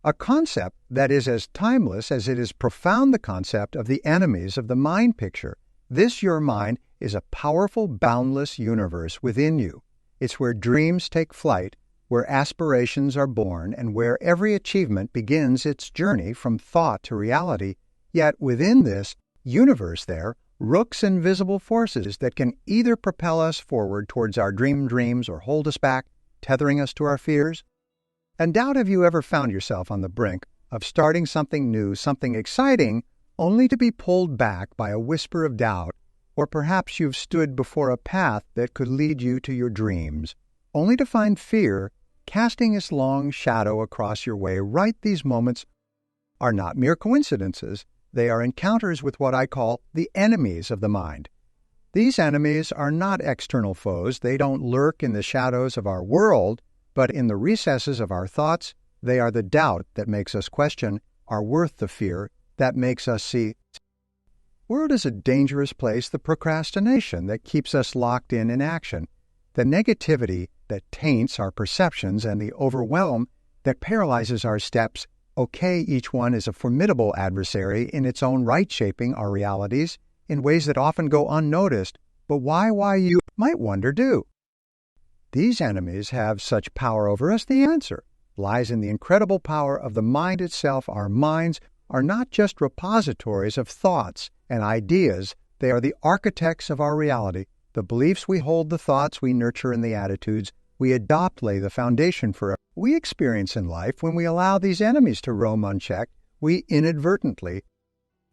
a concept that is as timeless as it is profound, the concept of the enemies of the mind picture. This, your mind, is a powerful, boundless universe within you. It's where dreams take flight, where aspirations are born, and where every achievement begins its journey from thought to reality. Yet within this universe there lurks invisible forces that can either propel us forward towards our dreams or hold us back, tethering us to our fears. And doubt, have you ever found yourself on the brink of starting something new, something exciting, only to be pulled back by a whisper of doubt? Or perhaps you've stood before a path that could lead you to your dreams, only to find fear casting its long shadow across your way. Right, these moments are not mere coincidences. They are encounters with what I call the enemies of the mind. These enemies are not external foes. They don't lurk in the shadows of our world, but in the recesses of our thoughts. They are the doubt that makes us question our worth, the fear that makes us see. The world is a dangerous place, the procrastination that keeps us locked in inaction, the negativity that taints our perceptions, and the overwhelm that paralyzes our steps. Okay, each one is a formidable adversary in its own right, shaping our realities in ways that often go unnoticed, but why you might wonder do. These enemies have such power over us. The answer lies in the incredible power of the mind itself. Our minds are not just repositories of thoughts and ideas. They are the architects of our reality. The beliefs we hold, the thoughts we nurture, and the attitudes we adopt lay the foundation for what we experience in life. When we allow these enemies to roam unchecked, we inadvertently give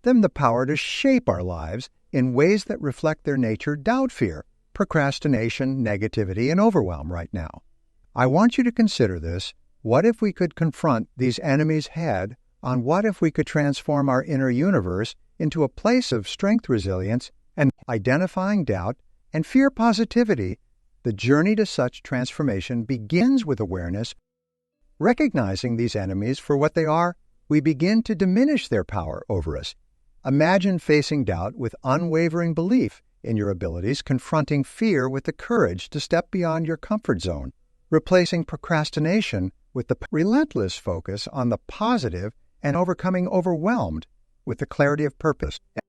them the power to shape our lives in ways that reflect their nature: doubt, fear, procrastination, negativity, and overwhelm. Right now, I want you to consider this. What if we could confront these enemies head on? What if we could transform our inner universe into a place of strength, resilience, and identifying doubt and fear positivity? The journey to such transformation begins with awareness. Recognizing these enemies for what they are, we begin to diminish their power over us. Imagine facing doubt with unwavering belief in your abilities, confronting fear with the courage to step beyond your comfort zone, replacing procrastination with the relentless focus on the positive, and overcoming overwhelmed with the clarity of purpose. It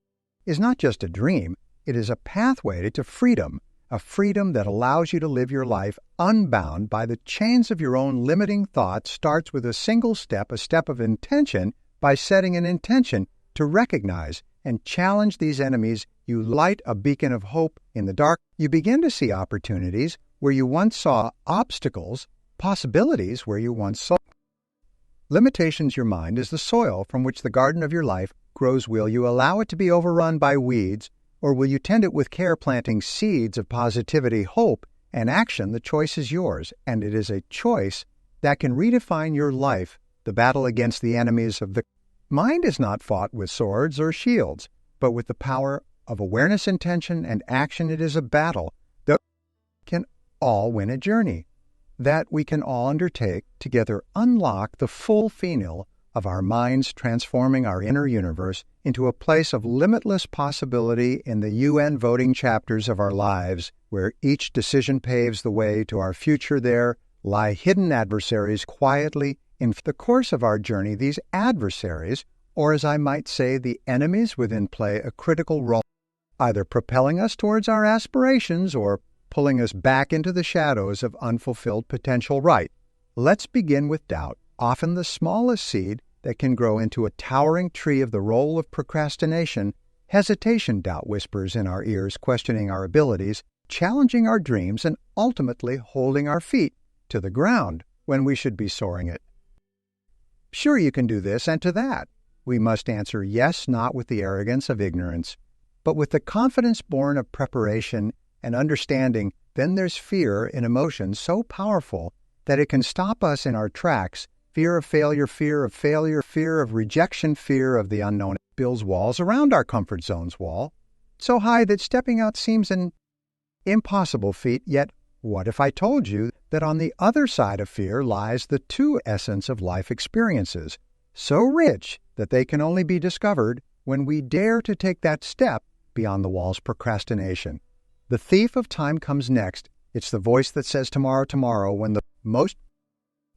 is not just a dream, it is a pathway to freedom, a freedom that allows you to live your life unbound by the chains of your own limiting thoughts. Starts with a single step, a step of intention. By setting an intention to recognize and challenge these enemies, you light a beacon of hope in the dark. You begin to see opportunities where you once saw obstacles, possibilities where you once saw limitations. Your mind is the soil from which the garden of your life grows. Will you allow it to be overrun by weeds, or will you tend it with care, planting seeds of positivity, hope, and action? The choice is yours, and it is a choice that can redefine your life. The battle against the enemies of the mind is not fought with swords or shields, but with the power of awareness, intention, and action. It is a battle that can all win, a journey that we can all undertake together. Unlock the full potential of our minds, transforming our inner universe into a place of limitless possibility. In the UN voting chapters of our lives, where each decision paves the way to our future, there lie hidden adversaries quietly in the course of our journey. These adversaries, or as I might say, the enemies within, play a critical role, either propelling us towards our aspirations or pulling us back into the shadows of unfulfilled potential. Right. Let's begin with doubt, often the smallest seed that can grow into a towering tree. Of the role of procrastination, hesitation. Doubt whispers in our ears, questioning our abilities, challenging our dreams, and ultimately holding our feet to the ground when we should be soaring it. Sure, you can do this, and to that we must answer yes, not with the arrogance of ignorance, but with the confidence born of preparation and understanding. Then there's fear, an emotion so powerful that it can stop us in our tracks. Fear of failure, fear of rejection, fear of the unknown. It builds walls around our comfort zone's wall, so high that stepping out seems an impossible feat. Yet, what if I told you that on the other side of fear lies the true essence of life experiences, so rich that they can only be discovered when we dare to take that step beyond the walls. Procrastination. The thief of time comes next. It's the voice that says tomorrow, tomorrow, when the most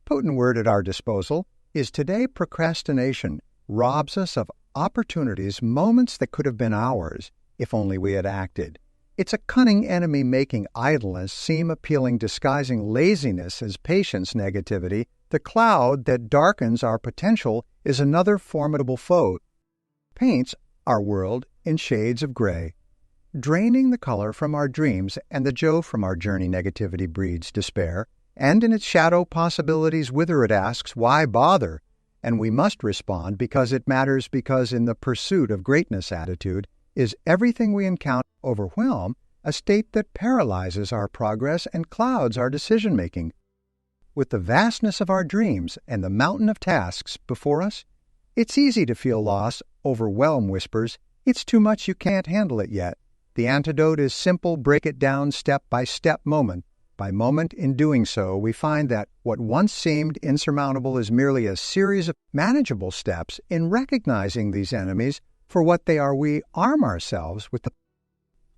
potent word at our disposal is today procrastination robs us of opportunities, moments that could have been ours if only we had acted. It's a cunning enemy making idleness seem appealing, disguising laziness as patience. Negativity, the cloud that darkens our potential, is another formidable foe. Paints our world in shades of gray, draining the color from our dreams and the joy from our journey. Negativity breeds despair, and in its shadow possibilities wither. It asks, why bother? And we must respond because it matters, because in the pursuit of greatness attitude is everything we encounter. Overwhelm, a state that paralyzes our progress and clouds our decision-making. With the vastness of our dreams and the mountain of tasks before us, it's easy to feel lost. Overwhelm whispers, it's too much, you can't handle it yet. The antidote is simple: break it down step by step, moment by moment. In doing so, we find that what once seemed insurmountable is merely a series of manageable steps. In recognizing these enemies for what they are, we arm ourselves with the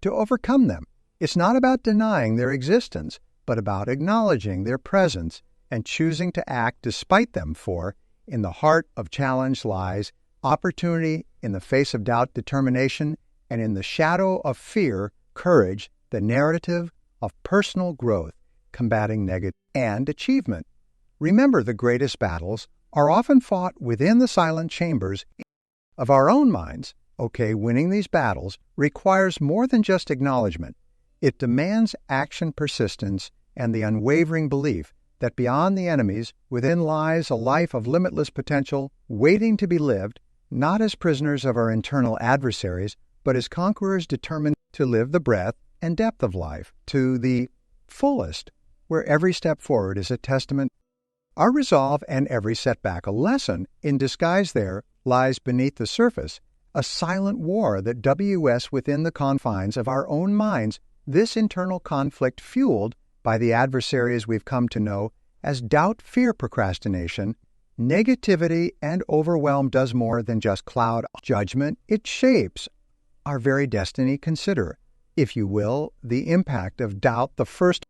to overcome them. It's not about denying their existence, but about acknowledging their presence and choosing to act despite them. For in the heart of challenge lies opportunity, in the face of doubt, determination, and in the shadow of fear, courage, the narrative of personal growth, combating negative and achievement. Remember, the greatest battles are often fought within the silent chambers of our own minds. Okay, winning these battles requires more than just acknowledgement. It demands action, persistence, and the unwavering belief that beyond the enemies within lies a life of limitless potential waiting to be lived, not as prisoners of our internal adversaries, but as conquerors determined to live the breadth and depth of life to the fullest, where every step forward is a testament. Our resolve and every setback a lesson in disguise. There lies beneath the surface a silent war that WS within the confines of our own minds, this internal conflict fueled by the adversaries we've come to know as doubt, fear, procrastination, negativity, and overwhelm does more than just cloud judgment. It shapes our very destiny. Consider, if you will, the impact of doubt. The first,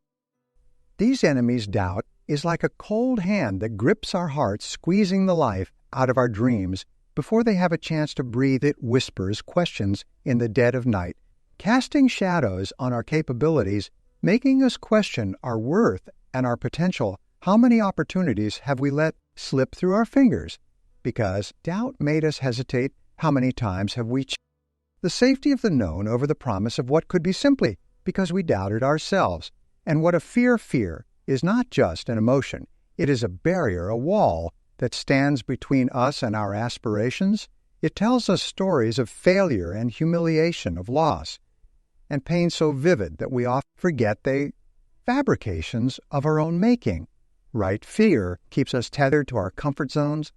these enemies, doubt, is like a cold hand that grips our hearts, squeezing the life out of our dreams before they have a chance to breathe. It whispers questions in the dead of night, casting shadows on our capabilities, making us question our worth and our potential. How many opportunities have we let slip through our fingers because doubt made us hesitate? How many times have we the safety of the known over the promise of what could be, simply because we doubted ourselves? And what a fear is not just an emotion. It is a barrier, a wall that stands between us and our aspirations. It tells us stories of failure and humiliation, of loss, and pain so vivid that we often forget they fabrications of our own making. Right? Fear keeps us tethered to our comfort zones,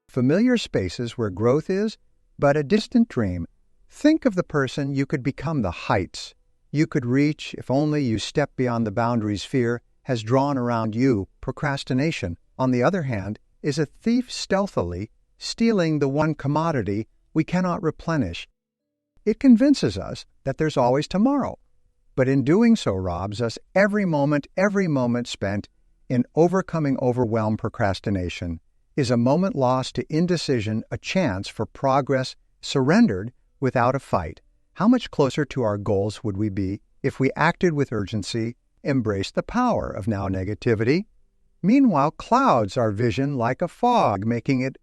familiar spaces where growth is but a distant dream. Think of the person you could become, the heights you could reach if only you step beyond the boundaries fear has drawn around you. Procrastination, on the other hand, is a thief stealthily stealing the one commodity we cannot replenish. It convinces us that there's always tomorrow, but in doing so robs us every moment spent in overcoming overwhelm. Procrastination is a moment lost to indecision, a chance for progress surrendered without a fight. How much closer to our goals would we be if we acted with urgency, embraced the power of now? Negativity, meanwhile, clouds our vision like a fog, making it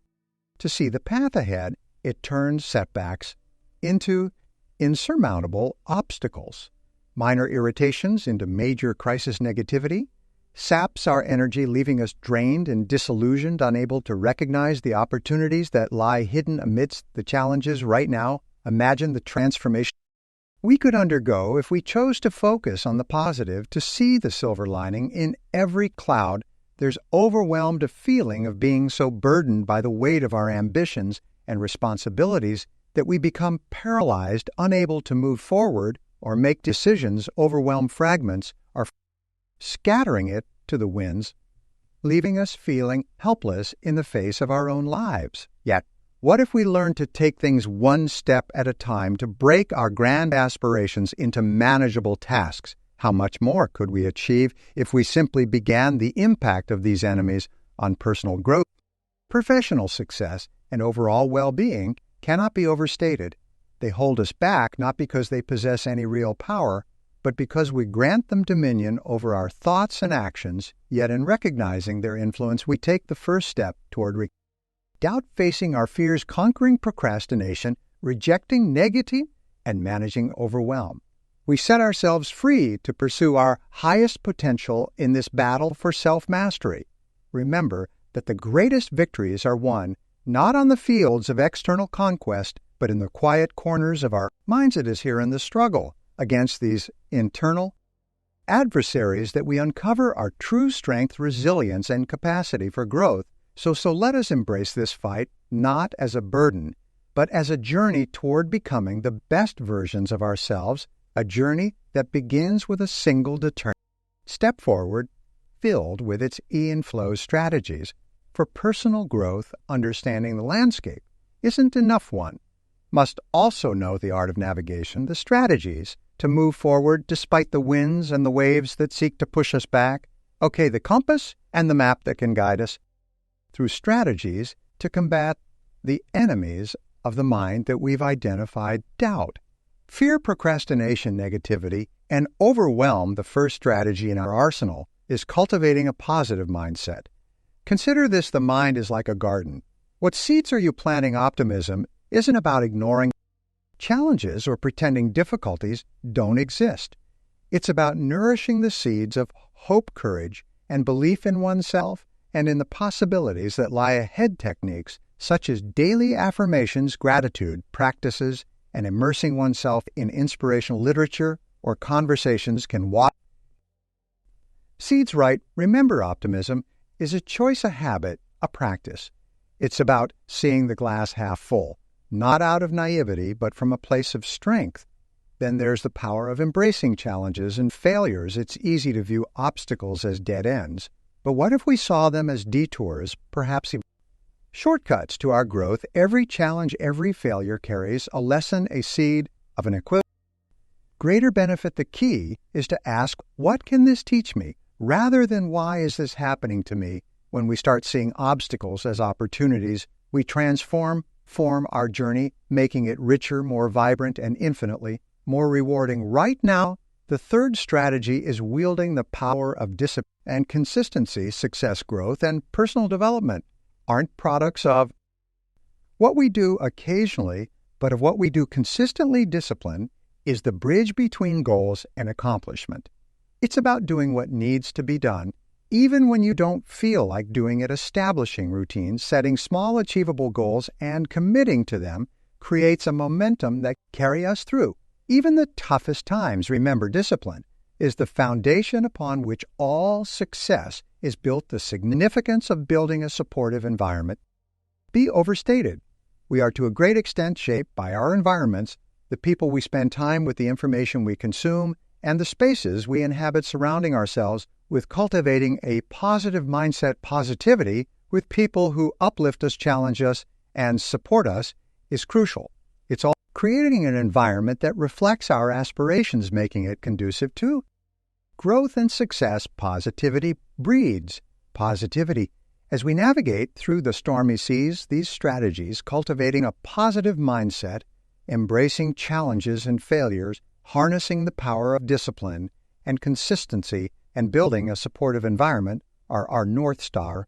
to see the path ahead. It turns setbacks into insurmountable obstacles, minor irritations into major crisis. Negativity saps our energy, leaving us drained and disillusioned, unable to recognize the opportunities that lie hidden amidst the challenges. Right now, imagine the transformation we could undergo if we chose to focus on the positive, to see the silver lining in every cloud. There's overwhelmed a feeling of being so burdened by the weight of our ambitions and responsibilities that we become paralyzed, unable to move forward or make decisions. Overwhelm fragments are scattering it to the winds, leaving us feeling helpless in the face of our own lives. Yet, what if we learned to take things one step at a time, to break our grand aspirations into manageable tasks? How much more could we achieve if we simply began the impact of these enemies on personal growth? Professional success and overall well-being cannot be overstated. They hold us back not because they possess any real power, but because we grant them dominion over our thoughts and actions, yet in recognizing their influence we take the first step toward doubt, facing our fears, conquering procrastination, rejecting negative, and managing overwhelm. We set ourselves free to pursue our highest potential in this battle for self-mastery. Remember that the greatest victories are won not on the fields of external conquest, but in the quiet corners of our minds. It is here in the struggle against these internal adversaries that we uncover our true strength, resilience, and capacity for growth. So let us embrace this fight not as a burden, but as a journey toward becoming the best versions of ourselves, a journey that begins with a single determined step forward, filled with its and flow strategies. For personal growth, understanding the landscape isn't enough. One must also know the art of navigation, the strategies to move forward despite the winds and the waves that seek to push us back. Okay, the compass and the map that can guide us through strategies to combat the enemies of the mind that we've identified: doubt, fear, procrastination, negativity, and overwhelm. The first strategy in our arsenal is cultivating a positive mindset. Consider this: the mind is like a garden. What seeds are you planting? Optimism isn't about ignoring challenges or pretending difficulties don't exist. It's about nourishing the seeds of hope, courage, and belief in oneself and in the possibilities that lie ahead. Techniques such as daily affirmations, gratitude practices, and immersing oneself in inspirational literature or conversations can water seeds right. Remember, optimism is a choice, a habit, a practice. It's about seeing the glass half full, not out of naivety, but from a place of strength. Then there's the power of embracing challenges and failures. It's easy to view obstacles as dead ends, but what if we saw them as detours, perhaps even shortcuts to our growth? Every challenge, every failure carries a lesson, a seed of an equivalent greater benefit. The key is to ask, what can this teach me, rather than why is this happening to me? When we start seeing obstacles as opportunities, we form our journey, making it richer, more vibrant, and infinitely more rewarding. Right now, the third strategy is wielding the power of discipline and consistency. Success, growth, and personal development aren't products of what we do occasionally, but of what we do consistently. Discipline is the bridge between goals and accomplishment. It's about doing what needs to be done, even when you don't feel like doing it. Establishing routines, setting small achievable goals, and committing to them creates a momentum that carry us through even the toughest times. Remember, discipline is the foundation upon which all success is built. The significance of building a supportive environment be overstated. We are to a great extent shaped by our environments, the people we spend time with, the information we consume, and the spaces we inhabit. Surrounding ourselves with cultivating a positive mindset, positivity with people who uplift us, challenge us, and support us is crucial. It's all creating an environment that reflects our aspirations, making it conducive to growth and success. Positivity breeds positivity. As we navigate through the stormy seas, these strategies, cultivating a positive mindset, embracing challenges and failures, harnessing the power of discipline and consistency, and building a supportive environment are our North Star.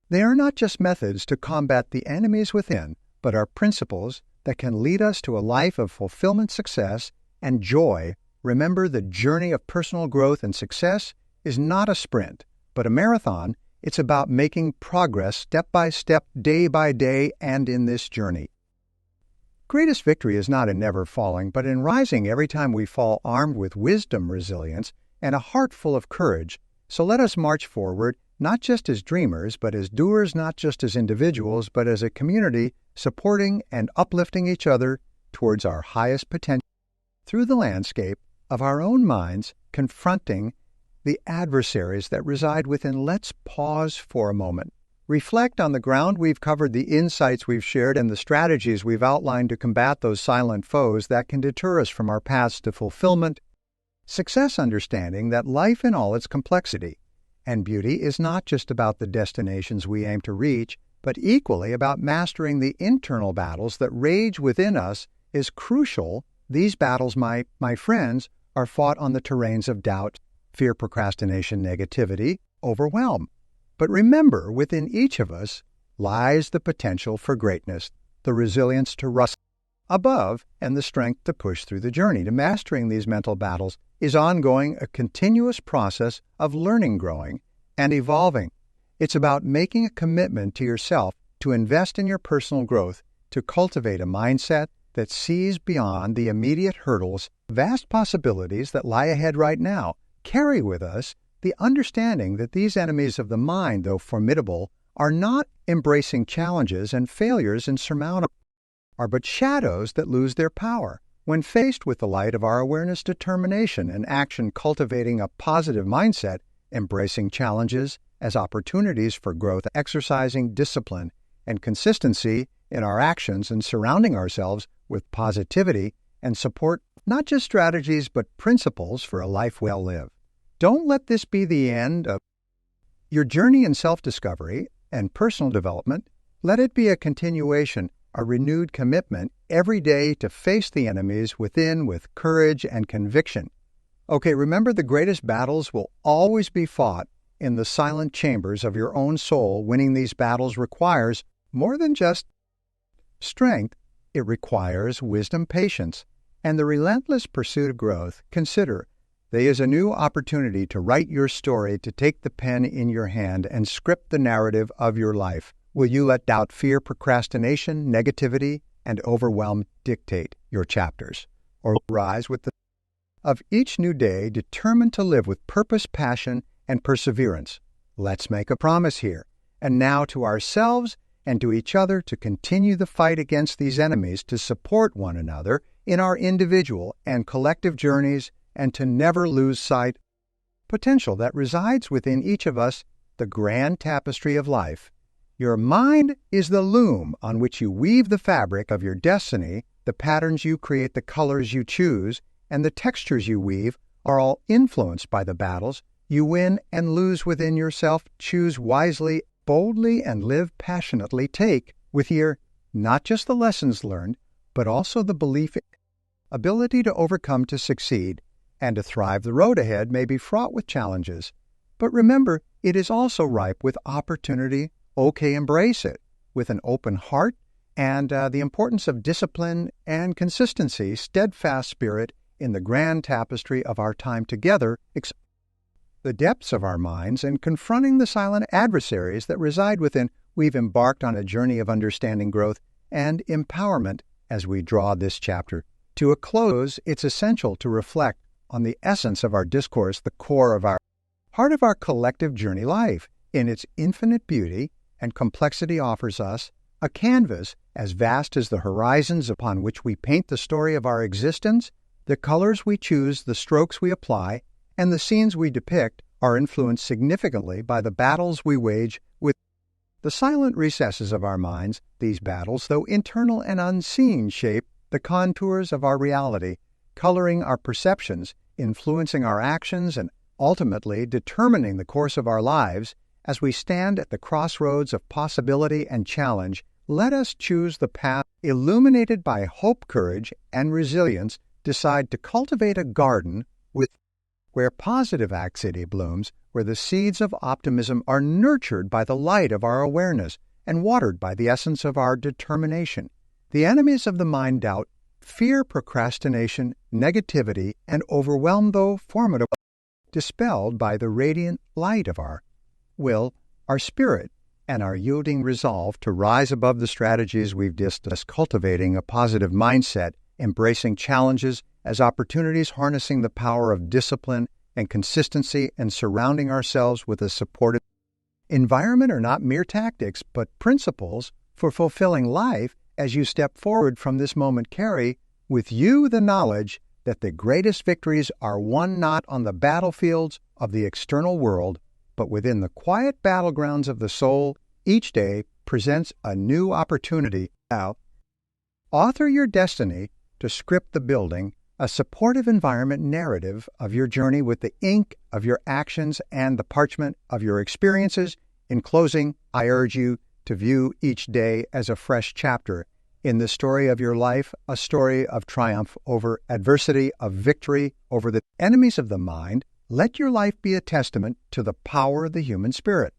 They are not just methods to combat the enemies within, but are principles that can lead us to a life of fulfillment, success, and joy. Remember, the journey of personal growth and success is not a sprint, but a marathon. It's about making progress step by step, day by day, and in this journey. Greatest victory is not in never falling, but in rising every time we fall, armed with wisdom, resilience, and a heart full of courage. So let us march forward, not just as dreamers, but as doers, not just as individuals, but as a community, supporting and uplifting each other towards our highest potential through the landscape of our own minds, confronting the adversaries that reside within. Let's pause for a moment. Reflect on the ground we've covered, the insights we've shared, and the strategies we've outlined to combat those silent foes that can deter us from our paths to fulfillment, success. Understanding that life in all its complexity and beauty is not just about the destinations we aim to reach, but equally about mastering the internal battles that rage within us is crucial. These battles, my friends, are fought on the terrains of doubt, fear, procrastination, negativity, overwhelm. But remember, within each of us lies the potential for greatness, the resilience to rise above, and the strength to push through the journey. To mastering these mental battles is ongoing, a continuous process of learning, growing, and evolving. It's about making a commitment to yourself to invest in your personal growth, to cultivate a mindset that sees beyond the immediate hurdles, vast possibilities that lie ahead right now. Carry with us the understanding that these enemies of the mind, though formidable, are not embracing challenges and failures insurmountable, are but shadows that lose their power. When faced with the light of our awareness, determination, and action, cultivating a positive mindset, embracing challenges as opportunities for growth, exercising discipline and consistency in our actions, and surrounding ourselves with positivity and support, not just strategies but principles for a life well lived. Don't let this be the end of your journey in self-discovery and personal development. Let it be a continuation, a renewed commitment every day to face the enemies within with courage and conviction. Okay, remember, the greatest battles will always be fought in the silent chambers of your own soul. Winning these battles requires more than just strength. It requires wisdom, patience, and the relentless pursuit of growth. Consider, there is a new opportunity to write your story, to take the pen in your hand and script the narrative of your life. Will you let doubt, fear, procrastination, negativity, and overwhelm dictate your chapters? Or rise with the of each new day, determined to live with purpose, passion, and perseverance? Let's make a promise here, and now, to ourselves and to each other, to continue the fight against these enemies, to support one another in our individual and collective journeys, and to never lose sight of the potential that resides within each of us, the grand tapestry of life. Your mind is the loom on which you weave the fabric of your destiny. The patterns you create, the colors you choose, and the textures you weave are all influenced by the battles you win and lose within yourself. Choose wisely, boldly, and live passionately. Take with here not just the lessons learned, but also the belief, ability to overcome, to succeed, and to thrive. The road ahead may be fraught with challenges, but remember, it is also ripe with opportunity. Okay, embrace it with an open heart, and the importance of discipline and consistency, steadfast spirit in the grand tapestry of our time together, the depths of our minds, and confronting the silent adversaries that reside within. We've embarked on a journey of understanding, growth, and empowerment. As we draw this chapter to a close, it's essential to reflect on the essence of our discourse, the core of our heart of our collective journey. Life, in its infinite beauty and complexity, offers us a canvas as vast as the horizons upon which we paint the story of our existence. The colors we choose, the strokes we apply, and the scenes we depict are influenced significantly by the battles we wage with the silent recesses of our minds. These battles, though internal and unseen, shape the contours of our reality, coloring our perceptions, influencing our actions, and ultimately determining the course of our lives. As we stand at the crossroads of possibility and challenge, let us choose the path illuminated by hope, courage, and resilience. Decide to cultivate a garden where positive activity blooms, where the seeds of optimism are nurtured by the light of our awareness and watered by the essence of our determination. The enemies of the mind, doubt, fear, procrastination, negativity, and overwhelm, though formidable, dispelled by the radiant light of our will, our spirit, and our yielding resolve to rise above the strategies we've discussed, cultivating a positive mindset, embracing challenges as opportunities, harnessing the power of discipline and consistency, and surrounding ourselves with a supportive environment are not mere tactics, but principles for fulfilling life. As you step forward from this moment, carry with you the knowledge that the greatest victories are won not on the battlefields of the external world, but within the quiet battlegrounds of the soul. Each day presents a new opportunity. Now, author your destiny, to script the building a supportive environment narrative of your journey with the ink of your actions and the parchment of your experiences. In closing, I urge you to view each day as a fresh chapter in the story of your life, a story of triumph over adversity, of victory over the enemies of the mind. Let your life be a testament to the power of the human spirit,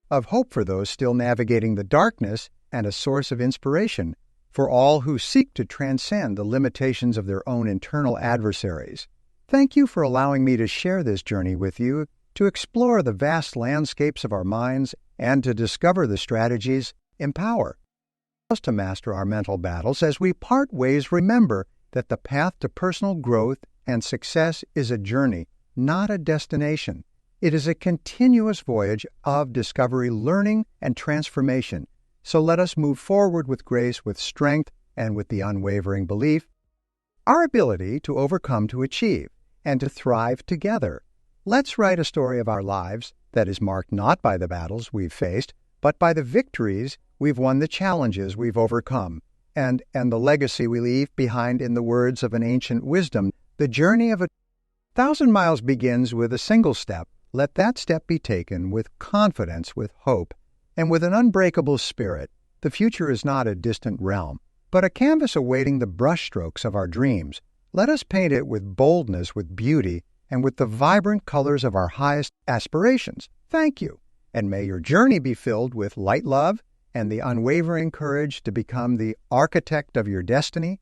of hope for those still navigating the darkness, and a source of inspiration for all who seek to transcend the limitations of their own internal adversaries. Thank you for allowing me to share this journey with you, to explore the vast landscapes of our minds, and to discover the strategies empower us to master our mental battles. As we part ways, remember that the path to personal growth and success is a journey, not a destination. It is a continuous voyage of discovery, learning, and transformation. So let us move forward with grace, with strength, and with the unwavering belief, our ability to overcome, to achieve, and to thrive together. Let's write a story of our lives that is marked not by the battles we've faced, but by the victories we've won, the challenges we've overcome, and the legacy we leave behind. In the words of an ancient wisdom, the journey of 1,000 miles begins with a single step. Let that step be taken with confidence, with hope, and with an unbreakable spirit. The future is not a distant realm, but a canvas awaiting the brushstrokes of our dreams. Let us paint it with boldness, with beauty, and with the vibrant colors of our highest aspirations. Thank you, and may your journey be filled with light, love, and the unwavering courage to become the architect of your destiny.